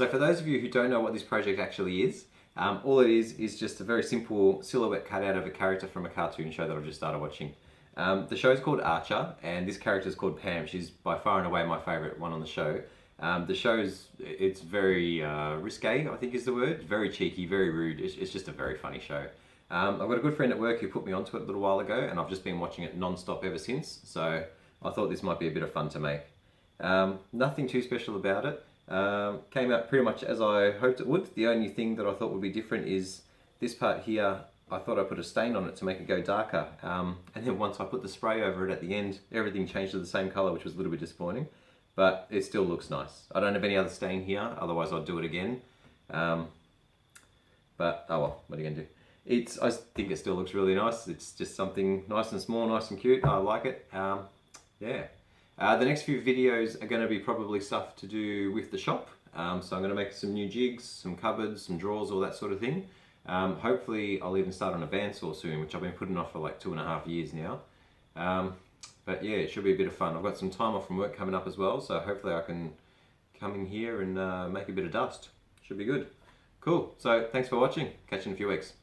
So for those of you who don't know what this project actually is, all it is just a very simple silhouette cutout of a character from a cartoon show that I've just started watching. The show is called Archer, and this character is called Pam. She's by far and away my favourite one on the show. The show's, it's very risque, I think is the word. Very cheeky, very rude. It's just a very funny show. I've got a good friend at work who put me onto it a little while ago, and I've just been watching it non-stop ever since. So I thought this might be a bit of fun to make. Nothing too special about it. Came out pretty much as I hoped it would. The only thing that I thought would be different is this part here. I thought I put a stain on it to make it go darker. And then once I put the spray over it at the end, everything changed to the same colour, which was a little bit disappointing. But it still looks nice. I don't have any other stain here, otherwise I'd do it again. But oh well, what are you going to do? I think it still looks really nice. It's just something nice and small, nice and cute. I like it. Yeah. The next few videos are going to be probably stuff to do with the shop. So I'm going to make some new jigs, some cupboards, some drawers, all that sort of thing. Hopefully I'll even start on a bandsaw soon, which I've been putting off for like 2.5 years now. But yeah, it should be a bit of fun. I've got some time off from work coming up as well, so hopefully I can come in here and make a bit of dust. Should be good. Cool. So thanks for watching. Catch you in a few weeks.